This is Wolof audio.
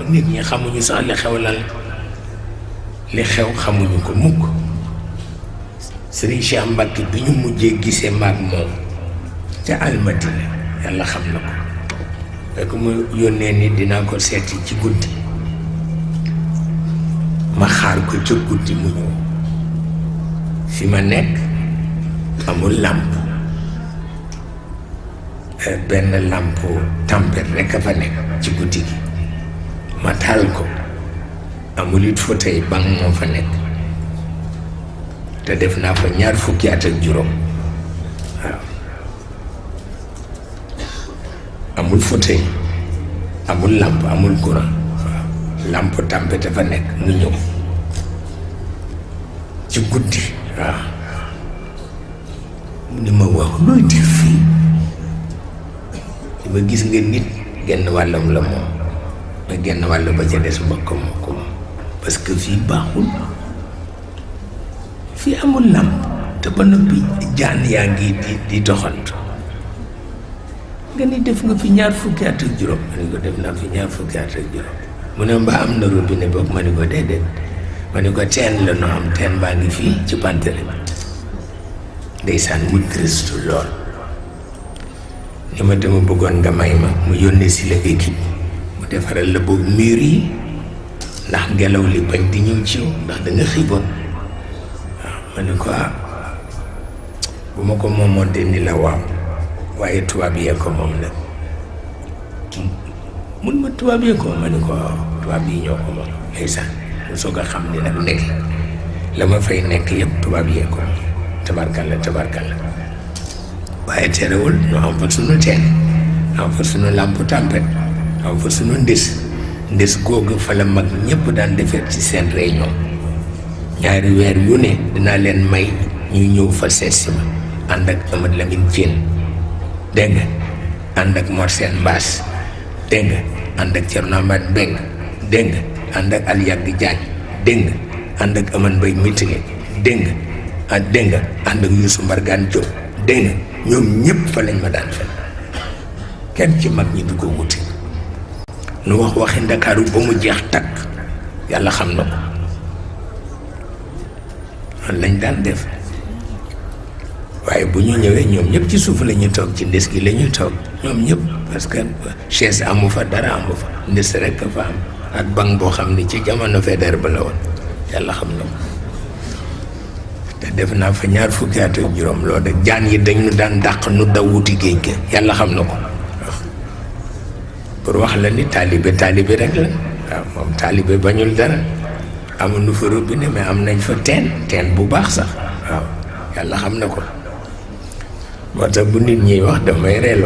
nit ñi xamuñu sax li xew lan li xew xamuñu ko mukk. Sëriñ Cheikh Mbacke bi ñu mujjee gisee maag moom ca Almadina yàlla xam na ko fekk mu yónnee ni dinaa ko seeti ci guddi ma xaar ko ca guddi mu ñëw fi ma nekk amul làmp benn làmp tempête rekk a fa nekk ci guddi gi ma taal ko amul it fauteuil banc moo fa nekk te def naa fa 20 fukki at ak juróom waaw amul fauteuil amul làmp amul courant waaw làmp tempête fa nekk mu ñëw ci guddi waaw mu ni ma wax looy def fii di ma gis nga nit genn wàllam la moom ma genn wàll ba ca des mbokk moo ko moom parce que fii baaxul fii amul làmp te ba noppi jaan yaa ngi di doxantu nga ni def nga fi 20 fukki at ak juróom ma ni ko def naa fi 20 fukki at ak juróom mu ne mbaa am na robinet boobu ma ni ko déedéet ma ni ko teen la noo am teen baa ngi fii ci pantere bi ndeysaan mu triste lool ni ma dama bëggoon nga may ma mu yónnee si la équipe mu defaral la boobu mur yi ndax ngelaw li bañ di ñëw ci yow ndax da nga xiiboon waaw ma ni ko bu ma ko moomoon de ni la waaw waaye tubaab yee ko moom nag mun ma tubaab yee ko ma ni ko tubaab yi ñoo ko moom ndeysaan mu soog a xam ni nag nekk la ma fay nekk yëpp tubaab yee ko tabarkalla tabarkalla waaye terewul ñu am fa sunu teen am fa sunu làmp tempête am fa sunu ndis googu fa la mag ñëpp daan defee ci seen réunion 2 weer yu ne dinaa leen may ñuy ñëw fa seet si ma ànd ak Amadou Lamine Diène dégg nga ànd ak Mor Sène Mbass dégg nga ànd ak Thierno Amath Mbengue dégg nga ànd ak Aliagui Diagne dégg nga ànd ak Amane Mbaye Mitige dégg nga dégg nga ànd ak Youssou Mbargane Diop dégg nga ñoom ñëpp fa lañ ma daan fekk kenn ci mag ñi du ko wuti nu wax waxi Ndakaaru ba mu jeex takk yàlla xam na ko man lañ daan def waaye bu ñu ñëwee ñoom ñëpp ci suuf la ñuy toog ci ndes gi la ñuy toog ñoom ñëpp parce que chaise amu fa dara amu fa ndes rek fa am ak banc boo xam ne ci jamono Faidherbe ba la woon yàlla xam na ko te def naa fa 20 fukki at ak juróom loolu de jaan yi dañu daan dàq nu daw wuti géej ga yàlla xam na ko pour wax la ni taalibe rek la waaw moom taalibe bañul dara amuñu fa robinet mais am nañ fa teen bu baax sax waaw yàlla xam na ko moo tax bu nit ñiy wax damay reeloo